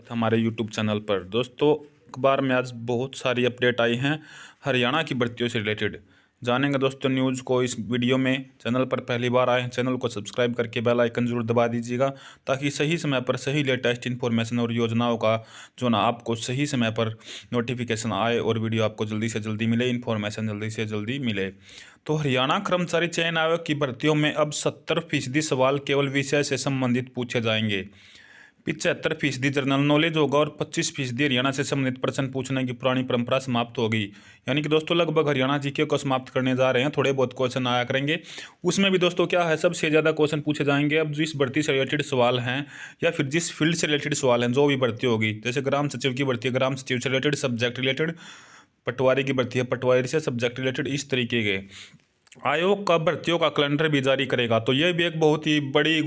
स्वागत है हमारे यूट्यूब चैनल पर। दोस्तों, अखबार में आज बहुत सारी अपडेट आई हैं हरियाणा की भर्तियों से रिलेटेड। जानेंगे दोस्तों न्यूज़ को इस वीडियो में। चैनल पर पहली बार आए हैं, चैनल को सब्सक्राइब करके बेल आइकन जरूर दबा दीजिएगा, ताकि सही समय पर सही लेटेस्ट इन्फॉर्मेशन और योजनाओं का जो ना आपको सही समय पर नोटिफिकेशन आए और वीडियो आपको जल्दी से जल्दी मिले, इन्फॉर्मेशन जल्दी से जल्दी मिले। तो हरियाणा कर्मचारी चयन आयोग की भर्तियों में अब 70% सवाल केवल विषय से संबंधित पूछे जाएंगे। 75% जनरल नॉलेज होगा और 25% हरियाणा से संबंधित प्रश्न पूछने की पुरानी परंपरा समाप्त होगी। यानी कि दोस्तों लगभग हरियाणा जीके को समाप्त करने जा रहे हैं। थोड़े बहुत क्वेश्चन आया करेंगे, उसमें भी दोस्तों क्या है, सबसे ज़्यादा क्वेश्चन पूछे जाएंगे अब जिस भर्ती से रिलेटेड सवाल हैं या फिर जिस फील्ड से रिलेटेड सवाल हैं, जो भी भर्ती होगी। जैसे ग्राम सचिव की भर्ती है, ग्राम सचिव से रिलेटेड सब्जेक्ट रिलेटेड। पटवारी की भर्ती है, पटवारी से सब्जेक्ट रिलेटेड। इस तरीके के आयोग का भर्तियों का कैलेंडर भी जारी करेगा। तो यह भी एक बहुत ही बड़ी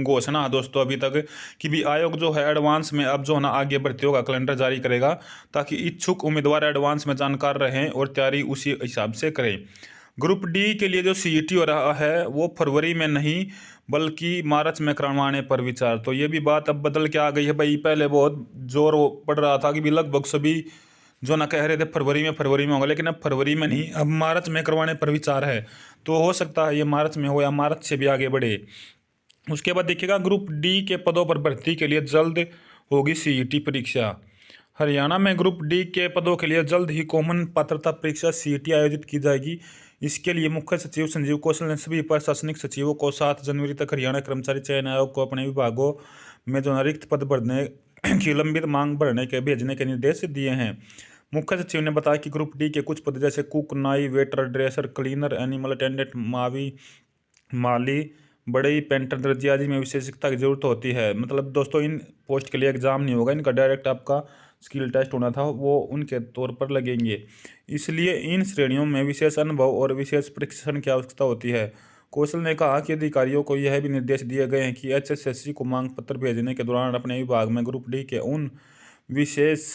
घोषणा है दोस्तों अभी तक, कि भी आयोग जो है एडवांस में अब जो है ना आगे भर्तियों का कैलेंडर जारी करेगा, ताकि इच्छुक उम्मीदवार एडवांस में जानकार रहें और तैयारी उसी हिसाब से करें। ग्रुप डी के लिए जो सीईटी हो रहा है वो फरवरी में नहीं बल्कि मार्च में करवाने पर विचार। तो ये भी बात अब बदल के आ गई है भाई। पहले बहुत जोर पड़ रहा था कि भी लगभग सभी जो ना कह रहे थे फरवरी में होगा, लेकिन अब फरवरी में नहीं, अब मार्च में करवाने पर विचार है। तो हो सकता है ये मार्च में हो या मार्च से भी आगे बढ़े। उसके बाद देखिएगा, ग्रुप डी के पदों पर भर्ती के लिए जल्द होगी सीईटी परीक्षा। हरियाणा में ग्रुप डी के पदों के लिए जल्द ही कॉमन पात्रता परीक्षा सीईटी आयोजित की जाएगी। इसके लिए मुख्य सचिव संजीव कौशल ने सभी प्रशासनिक सचिवों को 7 जनवरी तक हरियाणा कर्मचारी चयन आयोग को अपने विभागों में जो रिक्त पद भरने की लंबित मांग भरने के भेजने के निर्देश दिए हैं। मुख्य सचिव ने बताया कि ग्रुप डी के कुछ पद जैसे कुक, नाई, waiter, dresser, cleaner, animal attendant, माली, बड़ई, पेंटर, दर्जी आदि में विशेषज्ञता की जरूरत होती है। मतलब दोस्तों इन पोस्ट के लिए एग्जाम नहीं होगा, इनका डायरेक्ट आपका स्किल टेस्ट होना था, वो उनके तौर पर लगेंगे। इसलिए इन श्रेणियों में विशेष अनुभव और विशेष प्रशिक्षण की आवश्यकता होती है। कौशल ने कहा कि अधिकारियों को यह भी निर्देश दिए गए हैं कि एचएसएससी को मांग पत्र भेजने के दौरान अपने विभाग में ग्रुप डी के उन विशेष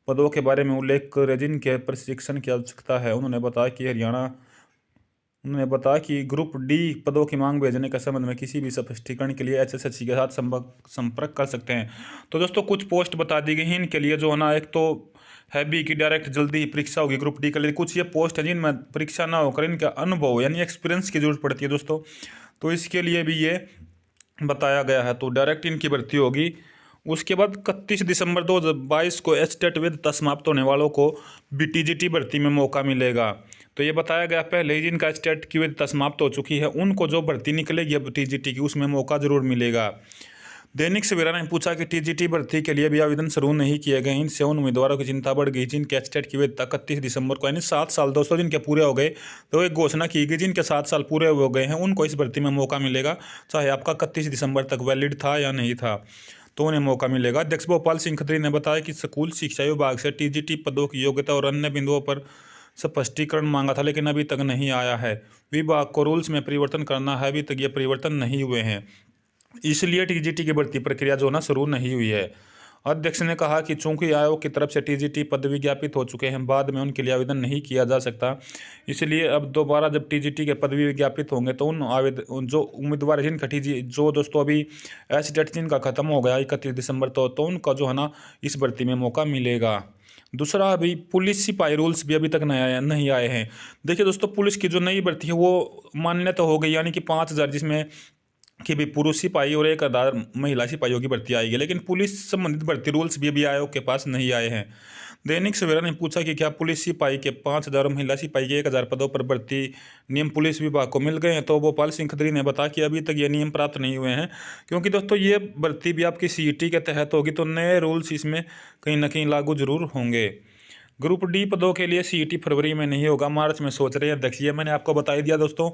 पदों के बारे में उल्लेख करें जिनके प्रशिक्षण की आवश्यकता है। उन्होंने बताया कि ग्रुप डी पदों की मांग भेजने के संबंध में किसी भी स्पष्टीकरण के लिए एचएसएससी के साथ संपर्क कर सकते हैं। तो दोस्तों कुछ पोस्ट बता दी गई हैं इनके लिए, जो है ना, एक तो है भी कि डायरेक्ट जल्दी ही परीक्षा होगी ग्रुप डी के लिए। कुछ ये पोस्ट है जिनमें परीक्षा ना होकर इनका अनुभव यानी एक्सपीरियंस की जरूरत पड़ती है दोस्तों। तो इसके लिए भी ये बताया गया है, तो डायरेक्ट इनकी भर्ती होगी। उसके बाद 31 दिसंबर 2022 को एचटेट वैधता समाप्त होने वालों को बीटीजीटी भर्ती में मौका मिलेगा। तो ये बताया गया पहले ही, जिनका एचटेट की वैधता समाप्त हो चुकी है उनको जो भर्ती निकलेगी अब टीजीटी की, उसमें मौका जरूर मिलेगा। दैनिक सवेरा ने पूछा कि टीजीटी भर्ती के लिए भी आवेदन शुरू नहीं किए गए। इनसे उन उम्मीदवारों की चिंता बढ़ गई जिनके एचटेट की वैधता 31 दिसंबर को यानी 7 साल दोस्तों जिनके पूरे हो गए। तो एक घोषणा की गई, जिनके 7 साल पूरे हो गए हैं उनको इस भर्ती में मौका मिलेगा, चाहे आपका 31 दिसंबर तक वैलिड था या नहीं था, तो उन्हें मौका मिलेगा। अध्यक्ष भोपाल सिंह खत्री ने बताया कि स्कूल शिक्षा विभाग से टीजीटी पदों की योग्यता और अन्य बिंदुओं पर स्पष्टीकरण मांगा था, लेकिन अभी तक नहीं आया है। विभाग को रूल्स में परिवर्तन करना है, अभी तक ये परिवर्तन नहीं हुए हैं, इसलिए टीजीटी की भर्ती प्रक्रिया जो ना शुरू नहीं हुई है। अध्यक्ष ने कहा कि चूंकि आयोग की तरफ से टीजीटी पद विज्ञापित हो चुके हैं, बाद में उनके लिए आवेदन नहीं किया जा सकता, इसलिए अब दोबारा जब टीजीटी के पद भी विज्ञापित होंगे तो उन आवेदन जो उम्मीदवार जिनका टीजी जो दोस्तों अभी एचटेट जिनका खत्म हो गया 31 दिसंबर तो उनका जो है ना इस भर्ती में मौका मिलेगा। दूसरा, अभी पुलिस सिपाही रूल्स भी अभी तक नहीं आए हैं। देखिए दोस्तों, पुलिस की जो नई भर्ती है वो मान्यता तो हो गई, यानी कि 5,000 जिसमें कि भी पुरुष सिपाही और 1,000 महिला सिपाहियों की भर्ती आएगी, लेकिन पुलिस संबंधित भर्ती रूल्स भी अभी आयोग के पास नहीं आए हैं। दैनिक सवेरा ने पूछा कि क्या पुलिस सिपाही के 5,000 और महिला सिपाही के 1,000 पदों पर भर्ती नियम पुलिस विभाग को मिल गए हैं। तो भोपाल सिंह खत्री ने बताया कि अभी तक ये नियम प्राप्त नहीं हुए हैं, क्योंकि दोस्तों ये भर्ती भी आपकी सीईटी के तहत होगी, तो नए रूल्स इसमें कहीं ना कहीं लागू जरूर होंगे। ग्रुप डी पदों के लिए सीईटी फरवरी में नहीं होगा, मार्च में सोच रहे हैं। देखिए मैंने आपको बता ही दिया दोस्तों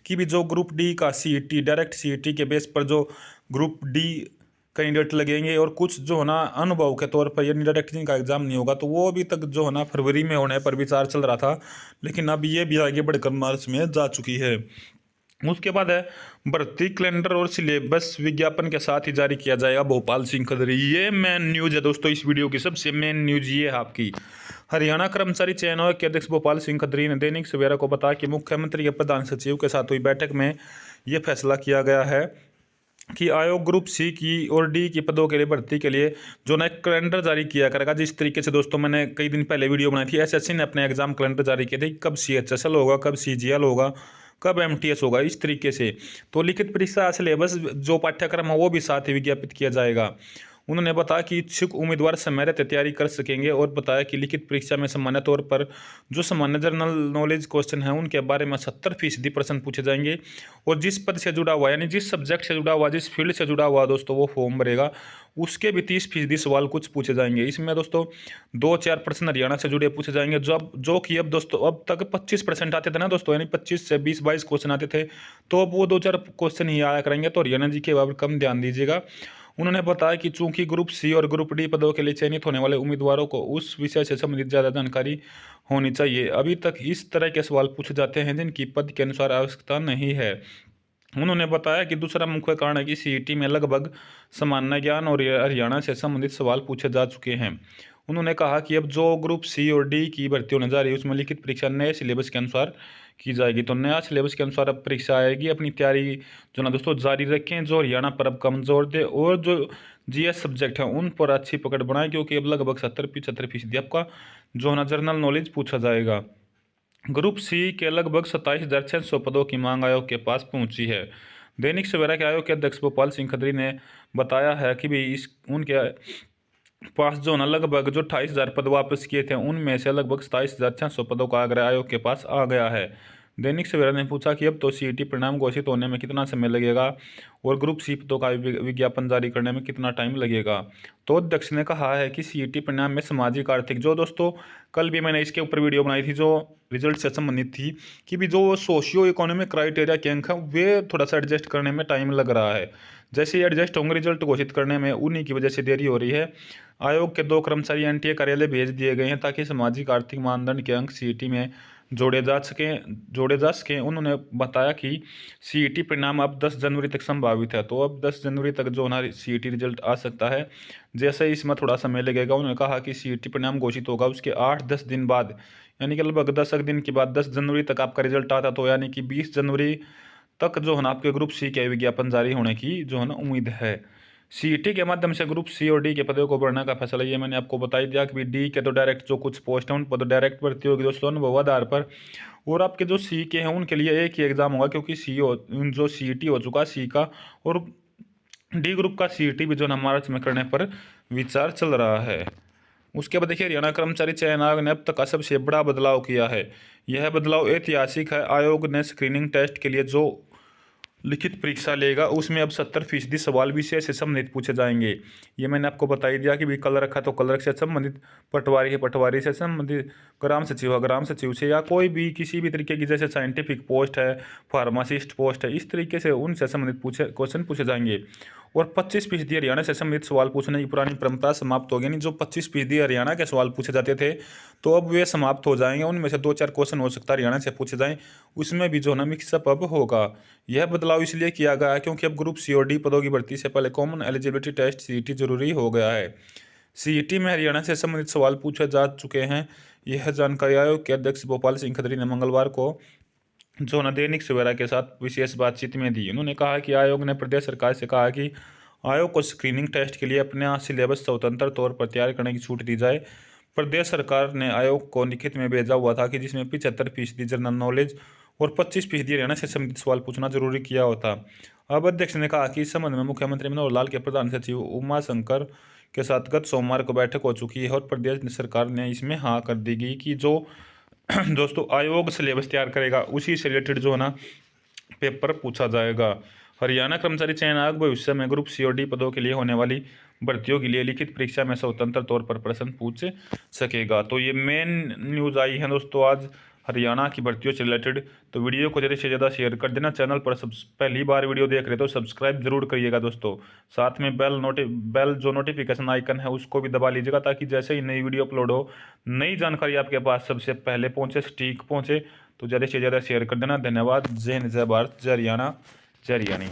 कि भी जो ग्रुप डी का सीईटी डायरेक्ट सीईटी के बेस पर जो ग्रुप डी कैंडिडेट लगेंगे और कुछ जो है ना अनुभव के तौर पर यानी डायरेक्ट जिनका एग्जाम नहीं होगा, तो वो अभी तक जो है ना फरवरी में होने पर विचार चल रहा था, लेकिन अब ये भी आगे बढ़कर मार्च में जा चुकी है। उसके बाद है भर्ती कैलेंडर और सिलेबस विज्ञापन के साथ ही जारी किया जाएगा। भोपाल सिंह खत्री, ये मेन न्यूज़ है दोस्तों इस वीडियो की, सबसे मेन न्यूज़ ये है आपकी। हरियाणा कर्मचारी चयन आयोग के अध्यक्ष भोपाल सिंह खत्री ने दैनिक सवेरा को बताया कि मुख्यमंत्री के प्रधान सचिव के साथ हुई बैठक में ये फैसला किया गया है कि आयोग ग्रुप सी की और डी की पदों के लिए भर्ती के लिए जो ना एक कैलेंडर जारी किया करेगा। जिस तरीके से दोस्तों मैंने कई दिन पहले वीडियो बनाई थी, एसएससी ने अपने एग्जाम कैलेंडर जारी किए थे, कब सीएचएसएल होगा, कब सीजीएल होगा, कब एमटीएस होगा, इस तरीके से। तो लिखित परीक्षा सिलेबस जो पाठ्यक्रम है वो भी साथ ही विज्ञापित किया जाएगा। उन्होंने बताया कि इच्छुक उम्मीदवार समय रहते तैयारी कर सकेंगे और बताया कि लिखित परीक्षा में सामान्य तौर पर जो सामान्य जनरल नॉलेज क्वेश्चन है उनके बारे में 70% प्रश्न पूछे जाएंगे और जिस पद से जुड़ा हुआ यानी जिस सब्जेक्ट से जुड़ा हुआ, जिस फील्ड से जुड़ा हुआ दोस्तों वो फॉर्म भरेगा, उसके भी 30% सवाल कुछ पूछे जाएंगे। इसमें दोस्तों 2-4 प्रश्न हरियाणा से जुड़े पूछे जाएंगे, जो कि अब दोस्तों अब तक 25% आते थे ना दोस्तों, यानी 25 से 20-22 क्वेश्चन आते थे, तो अब वो 2-4 क्वेश्चन ही आया करेंगे। तो हरियाणा जी के बारे कम ध्यान दीजिएगा। उन्होंने बताया कि चूंकि ग्रुप सी और ग्रुप डी पदों के लिए चयनित होने वाले उम्मीदवारों को उस विषय से संबंधित ज़्यादा जानकारी होनी चाहिए। अभी तक इस तरह के सवाल पूछे जाते हैं जिनकी पद के अनुसार आवश्यकता नहीं है। उन्होंने बताया कि दूसरा मुख्य कारण है कि सीईटी में लगभग सामान्य ज्ञान और हरियाणा से संबंधित सवाल पूछे जा चुके हैं। उन्होंने कहा कि अब जो ग्रुप सी और डी की भर्ती होने जा रही है उसमें लिखित परीक्षा नए सिलेबस के अनुसार की जाएगी। तो नया सिलेबस के अनुसार अब परीक्षा आएगी। अपनी तैयारी जो ना दोस्तों जारी रखें, जो हरियाणा पर अब कमजोर दे और जो जीएस सब्जेक्ट है उन पर अच्छी पकड़ बनाएं, क्योंकि अब लगभग 70-75% आपका जो ना जनरल नॉलेज पूछा जाएगा। ग्रुप सी के लगभग 27,600 पदों की मांग आयोग के पास पहुंची है। दैनिक सवेरा के आयोग के अध्यक्ष गोपाल सिंह खत्री ने बताया है कि भी इस उनके पास जो ना लगभग जो 28,000 पद वापस किए थे उनमें से लगभग 27,600 पदों का आग्रह आयोग के पास आ गया है। दैनिक सवेरा ने पूछा कि अब तो सीईटी परिणाम घोषित होने में कितना समय लगेगा और ग्रुप सी पदों का विज्ञापन जारी करने में कितना टाइम लगेगा। तो अध्यक्ष ने कहा है कि सीईटी परिणाम में सामाजिक आर्थिक जो दोस्तों कल भी मैंने इसके ऊपर वीडियो बनाई थी जो रिजल्ट से संबंधित थी कि भी जो सोशियो इकोनॉमिक क्राइटेरिया के अंक हैं वे थोड़ा सा एडजस्ट करने में टाइम लग रहा है। जैसे ही एडजस्ट होंगे रिजल्ट घोषित करने में उन्हीं की वजह से देरी हो रही है। आयोग के 2 कर्मचारी एनटीए कार्यालय भेज दिए गए हैं ताकि सामाजिक आर्थिक मानदंड के अंक सीईटी में जोड़े जा सकें। उन्होंने बताया कि सीईटी परिणाम अब 10 जनवरी तक संभावित है। तो अब 10 जनवरी तक जो हमारी सीईटी रिजल्ट आ सकता है। जैसे ही इसमें थोड़ा समय लगेगा, उन्होंने कहा कि सीईटी परिणाम घोषित होगा उसके 8-10 दिन बाद, यानी कि लगभग 10 दिन के बाद 10 जनवरी तक आपका रिजल्ट आता, तो यानी कि 20 जनवरी तक जो है ना आपके ग्रुप सी के विज्ञापन जारी होने की जो है ना उम्मीद है। सीईटी के माध्यम से ग्रुप सी और डी के पदों को भरने का फैसला ये मैंने आपको बता ही दिया कि डी के तो डायरेक्ट जो कुछ पोस्ट है उन पर तो डायरेक्ट भर्ती होगी दोस्तों अनुभव आधार पर, और आपके जो सी के हैं उनके लिए एक ही एग्जाम होगा, क्योंकि जो सीईटी हो चुका सी का, और डी ग्रुप का सीईटी भी जो मार्च में करने पर विचार चल रहा है। उसके बाद देखिए हरियाणा कर्मचारी चयन आयोग ने अब तक का सबसे बड़ा बदलाव किया है। यह बदलाव ऐतिहासिक है। आयोग ने स्क्रीनिंग टेस्ट के लिए जो लिखित परीक्षा लेगा उसमें अब 70% सवाल विषय से संबंधित पूछे जाएंगे। ये मैंने आपको बता ही दिया कि भी कल रखा तो कल रख से संबंधित, पटवारी है पटवारी से संबंधित, ग्राम सचिव है ग्राम सचिव से, या कोई भी किसी भी तरीके की जैसे साइंटिफिक पोस्ट है, फार्मासिस्ट पोस्ट है, इस तरीके से उनसे संबंधित क्वेश्चन पूछे जाएंगे। और 25% हरियाणा से संबंधित सवाल पूछने की पुरानी परंपरा समाप्त हो गई। नहीं जो 25% हरियाणा के सवाल पूछे जाते थे तो अब वे समाप्त हो जाएंगे। उनमें से 2-4 क्वेश्चन हो सकता है हरियाणा से पूछे जाएं, उसमें भी जो है ना मिक्सअप अब होगा। यह बदलाव इसलिए किया गया है क्योंकि अब ग्रुप सी और डी पदों की भर्ती से पहले कॉमन एलिजिबिलिटी टेस्ट सीईटी जरूरी हो गया है। सीईटी में हरियाणा से संबंधित सवाल पूछे जा चुके हैं। यह जानकारी आयोग के अध्यक्ष गोपाल सिंह खत्री ने मंगलवार को जो न दैनिक सवेरा के साथ विशेष बातचीत में दी। उन्होंने कहा कि आयोग ने प्रदेश सरकार से कहा कि आयोग को स्क्रीनिंग टेस्ट के लिए अपना सिलेबस स्वतंत्र तौर पर तैयार करने की छूट दी जाए। प्रदेश सरकार ने आयोग को लिखित में भेजा हुआ था कि जिसमें 75% जनरल नॉलेज और 25% हरियाणा से संबंधित सवाल पूछना जरूरी किया होता। अब अध्यक्ष ने कहा कि इस संबंध में मुख्यमंत्री मनोहर लाल के प्रधान सचिव उमा शंकर के साथ गत सोमवार को बैठक हो चुकी है और प्रदेश सरकार ने इसमें हाँ कर दी गई कि जो दोस्तों आयोग सिलेबस तैयार करेगा उसी से रिलेटेड जो है ना पेपर पूछा जाएगा। हरियाणा कर्मचारी चयन आयोग भविष्य में ग्रुप सी और डी पदों के लिए होने वाली भर्तियों के लिए लिखित परीक्षा में स्वतंत्र तौर पर प्रश्न पूछ सकेगा। तो ये मेन न्यूज़ आई है दोस्तों आज हरियाणा की भर्तियों से रिलेटेड। तो वीडियो को ज़्यादा से ज़्यादा शेयर कर देना। चैनल पर पहली बार वीडियो देख रहे तो सब्सक्राइब जरूर करिएगा दोस्तों। साथ में बेल जो नोटिफिकेशन आइकन है उसको भी दबा लीजिएगा ताकि जैसे ही नई वीडियो अपलोड हो नई जानकारी आपके पास सबसे पहले पहुँचे, सटीक पहुँचे। तो ज़्यादा से ज़्यादा शेयर कर देना। धन्यवाद। जय हिंद, जय भारत, जय हरियाणा, जय हरियाणी।